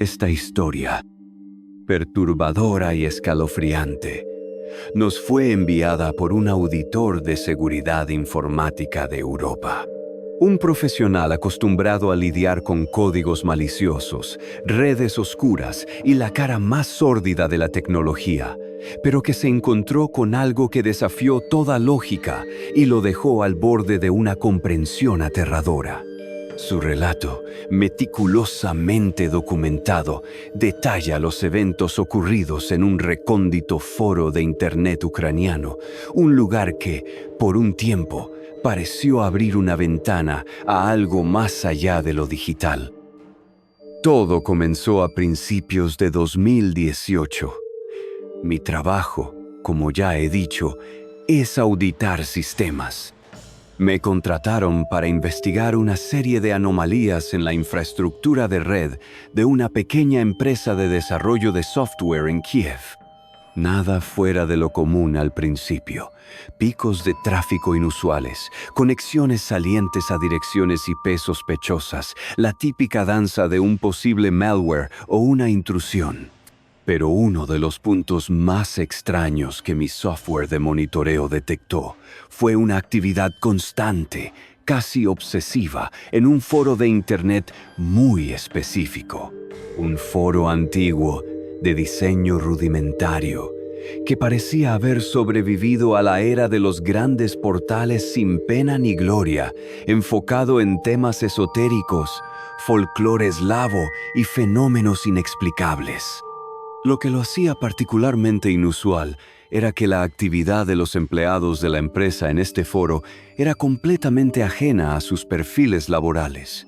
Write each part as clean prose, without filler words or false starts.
Esta historia, perturbadora y escalofriante, nos fue enviada por un auditor de seguridad informática de Europa. Un profesional acostumbrado a lidiar con códigos maliciosos, redes oscuras y la cara más sórdida de la tecnología, pero que se encontró con algo que desafió toda lógica y lo dejó al borde de una comprensión aterradora. Su relato, meticulosamente documentado, detalla los eventos ocurridos en un recóndito foro de Internet ucraniano, un lugar que, por un tiempo, pareció abrir una ventana a algo más allá de lo digital. Todo comenzó a principios de 2018. Mi trabajo, como ya he dicho, es auditar sistemas. Me contrataron para investigar una serie de anomalías en la infraestructura de red de una pequeña empresa de desarrollo de software en Kiev. Nada fuera de lo común al principio. Picos de tráfico inusuales, conexiones salientes a direcciones IP sospechosas, la típica danza de un posible malware o una intrusión. Pero uno de los puntos más extraños que mi software de monitoreo detectó fue una actividad constante, casi obsesiva, en un foro de Internet muy específico. Un foro antiguo, de diseño rudimentario, que parecía haber sobrevivido a la era de los grandes portales sin pena ni gloria, enfocado en temas esotéricos, folclore eslavo y fenómenos inexplicables. Lo que lo hacía particularmente inusual era que la actividad de los empleados de la empresa en este foro era completamente ajena a sus perfiles laborales.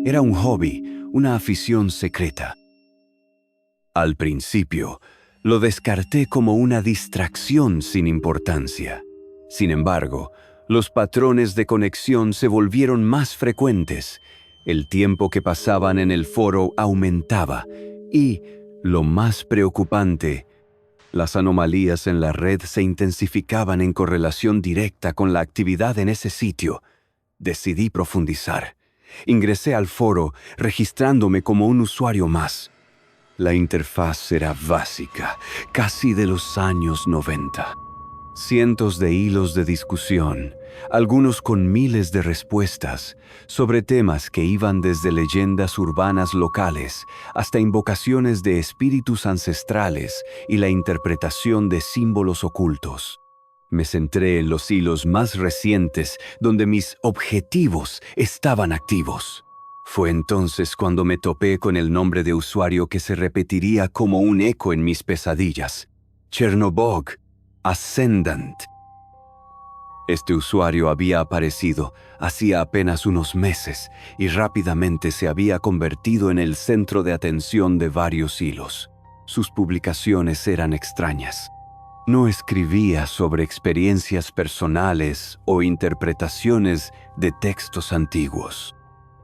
Era un hobby, una afición secreta. Al principio, lo descarté como una distracción sin importancia. Sin embargo, los patrones de conexión se volvieron más frecuentes. El tiempo que pasaban en el foro aumentaba y, lo más preocupante, las anomalías en la red se intensificaban en correlación directa con la actividad en ese sitio. Decidí profundizar. Ingresé al foro, registrándome como un usuario más. La interfaz era básica, casi de los años 90. Cientos de hilos de discusión, algunos con miles de respuestas, sobre temas que iban desde leyendas urbanas locales hasta invocaciones de espíritus ancestrales y la interpretación de símbolos ocultos. Me centré en los hilos más recientes donde mis objetivos estaban activos. Fue entonces cuando me topé con el nombre de usuario que se repetiría como un eco en mis pesadillas: Chernobog Ascendant. Este usuario había aparecido hacía apenas unos meses y rápidamente se había convertido en el centro de atención de varios hilos. Sus publicaciones eran extrañas. No escribía sobre experiencias personales o interpretaciones de textos antiguos.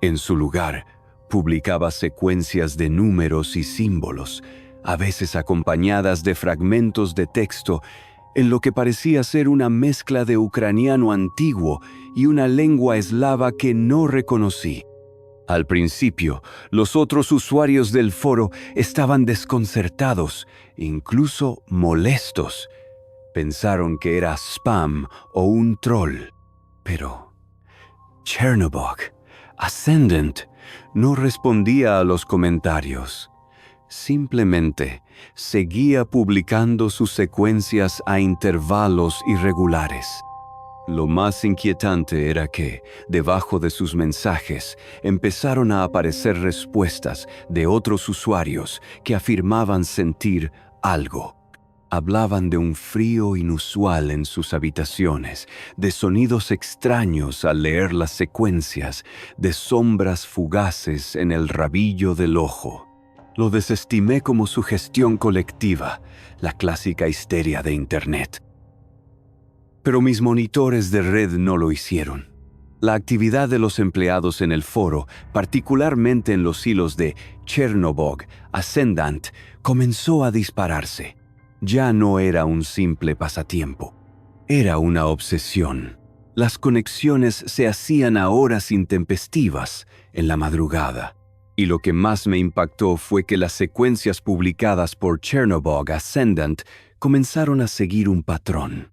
En su lugar, publicaba secuencias de números y símbolos, a veces acompañadas de fragmentos de texto en lo que parecía ser una mezcla de ucraniano antiguo y una lengua eslava que no reconocí. Al principio, los otros usuarios del foro estaban desconcertados, incluso molestos. Pensaron que era spam o un troll. Pero Chernobog Ascendant no respondía a los comentarios. Simplemente seguía publicando sus secuencias a intervalos irregulares. Lo más inquietante era que, debajo de sus mensajes, empezaron a aparecer respuestas de otros usuarios que afirmaban sentir algo. Hablaban de un frío inusual en sus habitaciones, de sonidos extraños al leer las secuencias, de sombras fugaces en el rabillo del ojo. Lo desestimé como sugestión colectiva, la clásica histeria de Internet. Pero mis monitores de red no lo hicieron. La actividad de los empleados en el foro, particularmente en los hilos de Chernobog Ascendant, comenzó a dispararse. Ya no era un simple pasatiempo. Era una obsesión. Las conexiones se hacían a horas intempestivas, en la madrugada. Y lo que más me impactó fue que las secuencias publicadas por Chernobog Ascendant comenzaron a seguir un patrón.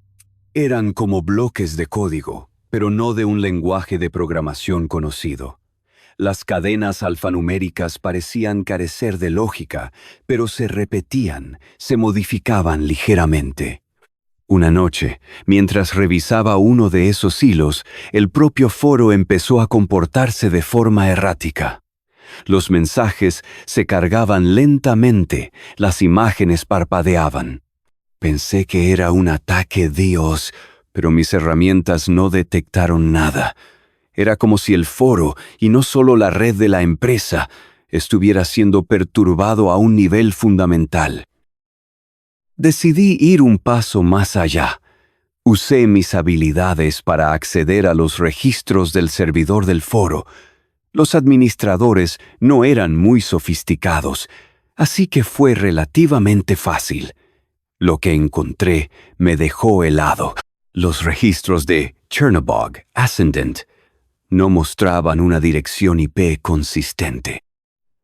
Eran como bloques de código, pero no de un lenguaje de programación conocido. Las cadenas alfanuméricas parecían carecer de lógica, pero se repetían, se modificaban ligeramente. Una noche, mientras revisaba uno de esos hilos, el propio foro empezó a comportarse de forma errática. Los mensajes se cargaban lentamente, las imágenes parpadeaban. Pensé que era un ataque Dios, pero mis herramientas no detectaron nada. Era como si el foro, y no solo la red de la empresa, estuviera siendo perturbado a un nivel fundamental. Decidí ir un paso más allá. Usé mis habilidades para acceder a los registros del servidor del foro. Los administradores no eran muy sofisticados, así que fue relativamente fácil. Lo que encontré me dejó helado. Los registros de Chernobog Ascendant no mostraban una dirección IP consistente.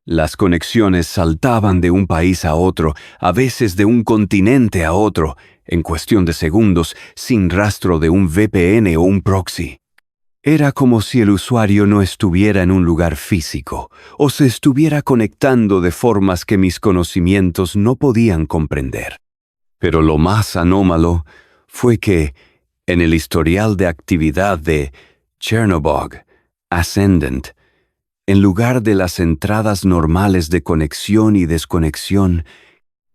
Las conexiones saltaban de un país a otro, a veces de un continente a otro, en cuestión de segundos, sin rastro de un VPN o un proxy. Era como si el usuario no estuviera en un lugar físico, o se estuviera conectando de formas que mis conocimientos no podían comprender. Pero lo más anómalo fue que, en el historial de actividad de Chernobog Ascendant, en lugar de las entradas normales de conexión y desconexión,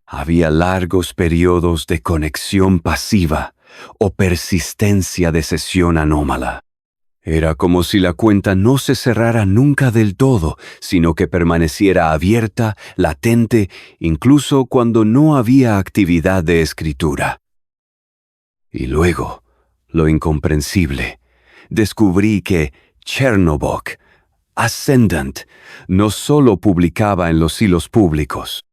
había largos periodos de conexión pasiva o persistencia de sesión anómala. Era como si la cuenta no se cerrara nunca del todo, sino que permaneciera abierta, latente, incluso cuando no había actividad de escritura. Y luego, lo incomprensible, descubrí que Chernobog Ascendant no solo publicaba en los hilos públicos,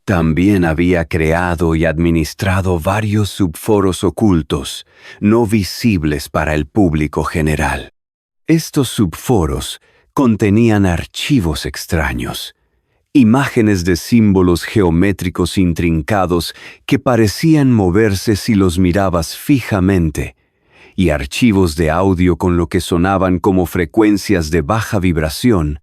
también había creado y administrado varios subforos ocultos, no visibles para el público general. Estos subforos contenían archivos extraños, imágenes de símbolos geométricos intrincados que parecían moverse si los mirabas fijamente, y archivos de audio con lo que sonaban como frecuencias de baja vibración,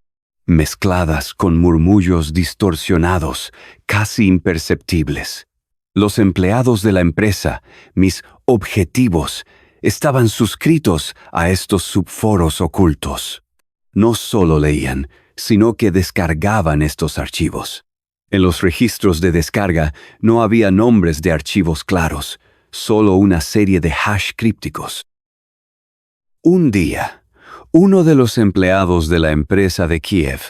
mezcladas con murmullos distorsionados, casi imperceptibles. Los empleados de la empresa, mis objetivos, estaban suscritos a estos subforos ocultos. No solo leían, sino que descargaban estos archivos. En los registros de descarga no había nombres de archivos claros, solo una serie de hash crípticos. Un día, uno de los empleados de la empresa de Kiev,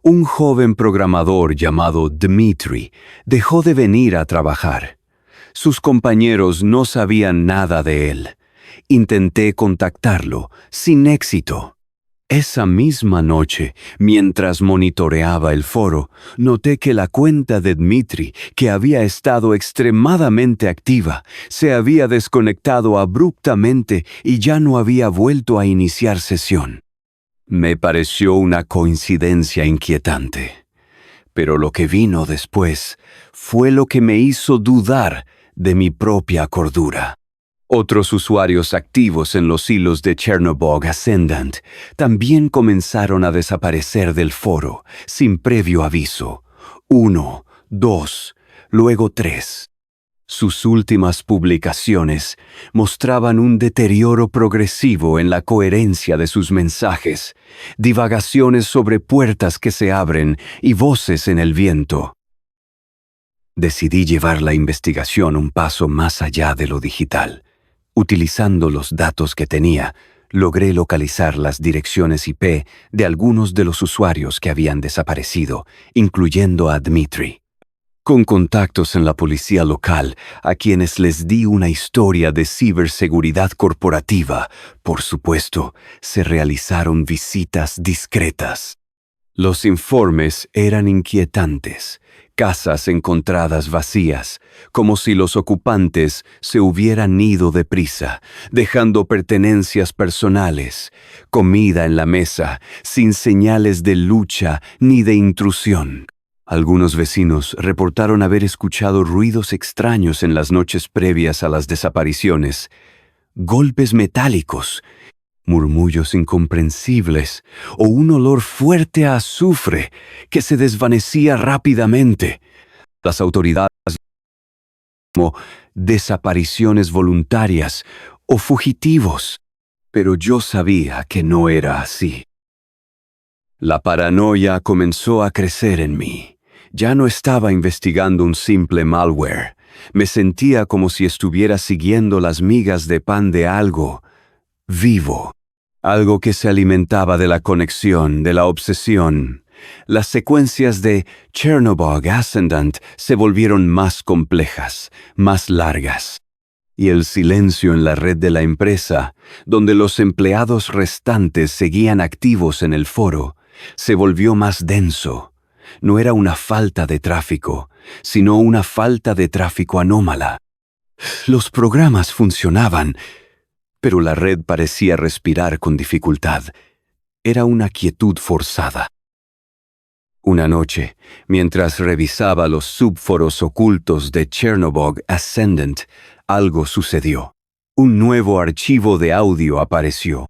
un joven programador llamado Dmitry, dejó de venir a trabajar. Sus compañeros no sabían nada de él. Intenté contactarlo, sin éxito. Esa misma noche, mientras monitoreaba el foro, noté que la cuenta de Dmitry, que había estado extremadamente activa, se había desconectado abruptamente y ya no había vuelto a iniciar sesión. Me pareció una coincidencia inquietante, pero lo que vino después fue lo que me hizo dudar de mi propia cordura. Otros usuarios activos en los hilos de Chernobog Ascendant también comenzaron a desaparecer del foro, sin previo aviso. 1, 2, luego 3. Sus últimas publicaciones mostraban un deterioro progresivo en la coherencia de sus mensajes, divagaciones sobre puertas que se abren y voces en el viento. Decidí llevar la investigación un paso más allá de lo digital. Utilizando los datos que tenía, logré localizar las direcciones IP de algunos de los usuarios que habían desaparecido, incluyendo a Dmitry. Con contactos en la policía local, a quienes les di una historia de ciberseguridad corporativa, por supuesto, se realizaron visitas discretas. Los informes eran inquietantes. casas encontradas vacías, como si los ocupantes se hubieran ido deprisa, dejando pertenencias personales, comida en la mesa, sin señales de lucha ni de intrusión. Algunos vecinos reportaron haber escuchado ruidos extraños en las noches previas a las desapariciones, golpes metálicos, murmullos incomprensibles o un olor fuerte a azufre que se desvanecía rápidamente. Las autoridades como desapariciones voluntarias o fugitivos, pero yo sabía que no era así. La paranoia comenzó a crecer en mí. Ya no estaba investigando un simple malware. Me sentía como si estuviera siguiendo las migas de pan de algo vivo, algo que se alimentaba de la conexión, de la obsesión. Las secuencias de Chernobog Ascendant se volvieron más complejas, más largas. Y el silencio en la red de la empresa, donde los empleados restantes seguían activos en el foro, se volvió más denso. No era una falta de tráfico, sino una falta de tráfico anómala. Los programas funcionaban, pero la red parecía respirar con dificultad. Era una quietud forzada. Una noche, mientras revisaba los subforos ocultos de Chernobog Ascendant, algo sucedió. Un nuevo archivo de audio apareció.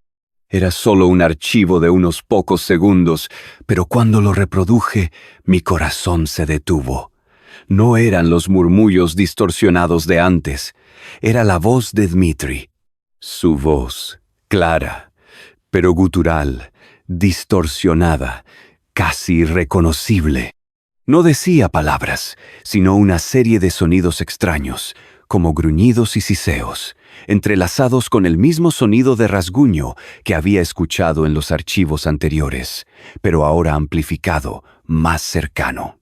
Era solo un archivo de unos pocos segundos, pero cuando lo reproduje, mi corazón se detuvo. No eran los murmullos distorsionados de antes. Era la voz de Dmitri. Su voz, clara, pero gutural, distorsionada, casi irreconocible. No decía palabras, sino una serie de sonidos extraños, como gruñidos y siseos, entrelazados con el mismo sonido de rasguño que había escuchado en los archivos anteriores, pero ahora amplificado, más cercano.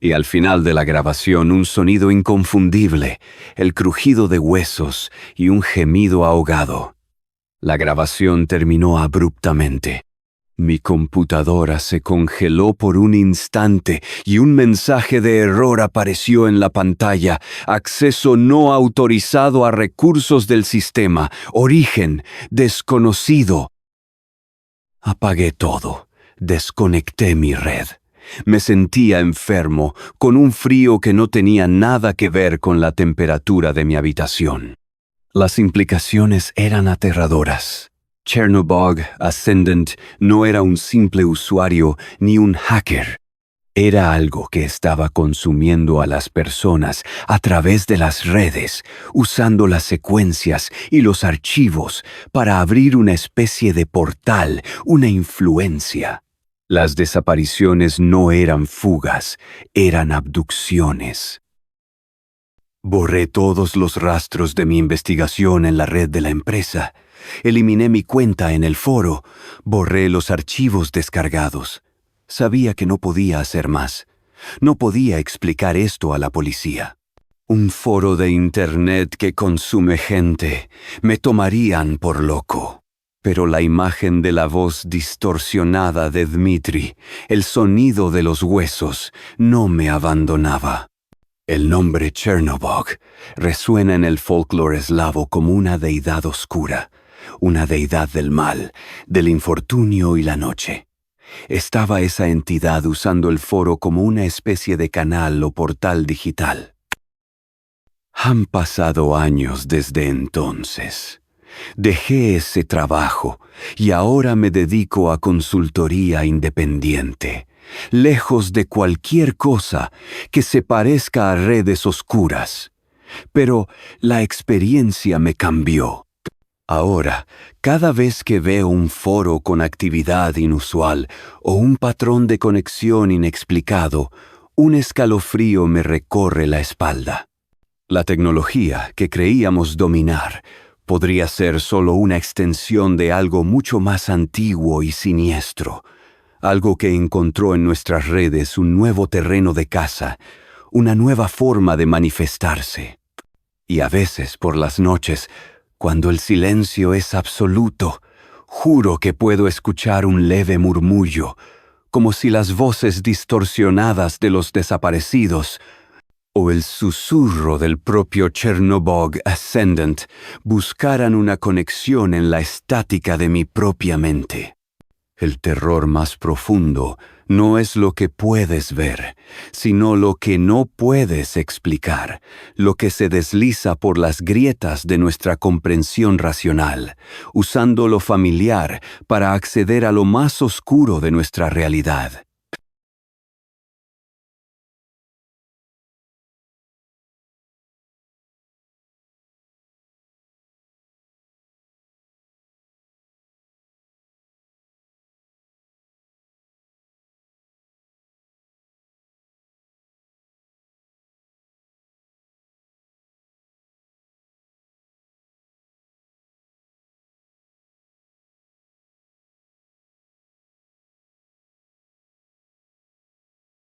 Y al final de la grabación un sonido inconfundible, el crujido de huesos y un gemido ahogado. La grabación terminó abruptamente. Mi computadora se congeló por un instante y un mensaje de error apareció en la pantalla. Acceso no autorizado a recursos del sistema. Origen desconocido. Apagué todo. Desconecté mi red. Me sentía enfermo, con un frío que no tenía nada que ver con la temperatura de mi habitación. Las implicaciones eran aterradoras. Chernobog Ascendant no era un simple usuario ni un hacker. Era algo que estaba consumiendo a las personas a través de las redes, usando las secuencias y los archivos para abrir una especie de portal, una influencia. Las desapariciones no eran fugas, eran abducciones. Borré todos los rastros de mi investigación en la red de la empresa. Eliminé mi cuenta en el foro. Borré los archivos descargados. Sabía que no podía hacer más. No podía explicar esto a la policía. Un foro de internet que consume gente. Me tomarían por loco. Pero la imagen de la voz distorsionada de Dmitri, el sonido de los huesos, no me abandonaba. El nombre Chernobog resuena en el folclore eslavo como una deidad oscura, una deidad del mal, del infortunio y la noche. Estaba esa entidad usando el foro como una especie de canal o portal digital. Han pasado años desde entonces. Dejé ese trabajo y ahora me dedico a consultoría independiente, lejos de cualquier cosa que se parezca a redes oscuras. Pero la experiencia me cambió. Ahora, cada vez que veo un foro con actividad inusual o un patrón de conexión inexplicado, un escalofrío me recorre la espalda. La tecnología que creíamos dominar podría ser solo una extensión de algo mucho más antiguo y siniestro, algo que encontró en nuestras redes un nuevo terreno de caza, una nueva forma de manifestarse. Y a veces, por las noches, cuando el silencio es absoluto, juro que puedo escuchar un leve murmullo, como si las voces distorsionadas de los desaparecidos o el susurro del propio Chernobog Ascendant buscaran una conexión en la estática de mi propia mente. El terror más profundo no es lo que puedes ver, sino lo que no puedes explicar, lo que se desliza por las grietas de nuestra comprensión racional, usando lo familiar para acceder a lo más oscuro de nuestra realidad.